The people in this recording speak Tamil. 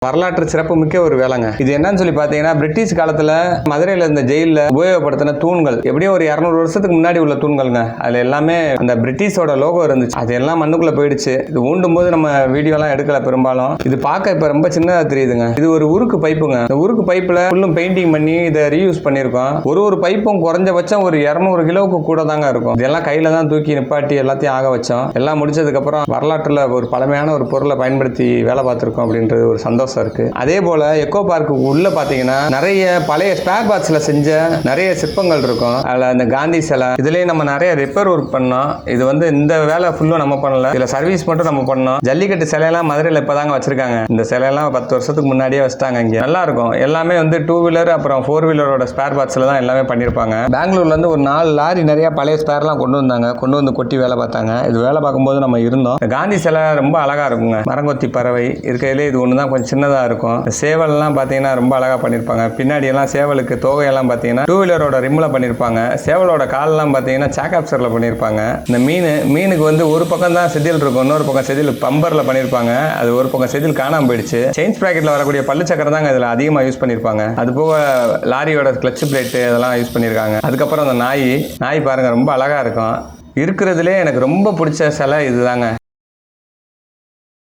வரலாற்று சிறப்பு மிக்க ஒரு வேலைங்க. இது என்னன்னு சொல்லி பார்த்தீங்கன்னா, பிரிட்டிஷ் காலத்தில் மதுரையில் இருந்த ஜெயிலில் உபயோகப்படுத்தின தூண்கள், எப்படியும் ஒரு 200 வருஷத்துக்கு முன்னாடி உள்ள தூண்கள்ங்க. அதில் எல்லாமே அந்த பிரிட்டிஷோட லோகோ இருந்துச்சு. அது எல்லாம் மண்ணுக்குள்ளே போயிடுச்சு. இது ஊண்டும் போது நம்ம வீடியோலாம் எடுக்கல பெரும்பாலும். இது பார்க்க இப்போ ரொம்ப சின்னதாக தெரியுதுங்க. இது ஒரு உருக்கு பைப்புங்க. இந்த உருக்கு பைப்பில் ஃபுல்லும் பெயிண்டிங் பண்ணி இதை ரீயூஸ் பண்ணியிருக்கோம். ஒரு பைப்பும் குறைஞ்சபட்சம் ஒரு 200 கிலோவுக்கு கூட தாங்க இருக்கும். இதெல்லாம் கையில் தான் தூக்கி நிப்பாட்டி எல்லாத்தையும் ஆக வச்சோம். எல்லாம் முடிச்சதுக்கப்புறம் வரலாற்றில் ஒரு பழமையான ஒரு பொருளை பயன்படுத்தி வேலை பார்த்துருக்கோம் அப்படின்றது ஒரு சந்தோஷம் இருக்கு. அதே போல எக்கோ பார்க்கு உள்ள பாத்தீங்கன்னா நிறைய பழைய ஸ்பேர் பார்ட்ஸ்ல செஞ்ச நிறைய சிற்பங்கள் இருக்கும். அதுல அந்த காந்தி சிலை இதுலயே நம்ம நிறைய ரிப்பேர் ஒர்க் பண்ணோம். இது வந்து இந்த வேலை ஃபுல்லும் நம்ம பண்ணல, இதுல சர்வீஸ் மட்டும் நம்ம பண்ணோம். ஜல்லிக்கட்டு சிலையெல்லாம் மதுரையில் இப்பதாங்க வச்சிருக்காங்க. இந்த சிலையெல்லாம் 10 வருஷத்துக்கு முன்னாடியே வச்சிட்டாங்க. இங்க நல்லா இருக்கும். எல்லாமே வந்து 2 வீலர் அப்புறம் 4 வீலரோட ஸ்பேர் பார்ட்ஸ்ல தான் எல்லாமே பண்ணிருப்பாங்க. பெங்களூர்ல இருந்து ஒரு 4 லாரி நிறைய பழைய ஸ்பேர்லாம் கொண்டு வந்தாங்க. கொண்டு வந்து கொட்டி வேலை பார்த்தாங்க. இது வேலை பார்க்கும்போது நம்ம இருந்தோம். காந்தி சிலை ரொம்ப அழகா இருக்குங்க. மரங்கொத்தி பறவை இருக்கையிலே இது ஒண்ணுதான் கொஞ்சம் சின்னதா இருக்கும். சேவல்லாம் பார்த்தீங்கன்னா ரொம்ப அழகா பண்ணியிருப்பாங்க. பின்னாடி எல்லாம் சேவலுக்கு தோகையெல்லாம் பார்த்தீங்கன்னா 2 வீலரோட ரிம்ல பண்ணியிருப்பாங்க. சேவலோட கால்லாம் பார்த்தீங்கன்னா சாக்காப்சர்ல பண்ணியிருப்பாங்க. இந்த மீனுக்கு வந்து ஒரு பக்கம் தான் செதில் இருக்கும், இன்னொரு பக்கம் செதில் பம்பர்ல பண்ணியிருப்பாங்க. அது ஒரு பக்கம் செதில் காணாம போயிடுச்சு. செயின்ஸ் பிராக்கெட்ல வரக்கூடிய பல்லு சக்கரம் தாங்க இதில் அதிகமாக யூஸ் பண்ணியிருப்பாங்க. அது போக லாரியோட கிளட்ச் பிளேட் இதெல்லாம் யூஸ் பண்ணியிருக்காங்க. அதுக்கப்புறம் அந்த நாய் பாருங்க ரொம்ப அழகா இருக்கும். இருக்கிறதுலே எனக்கு ரொம்ப பிடிச்ச சிலை இதுதாங்க.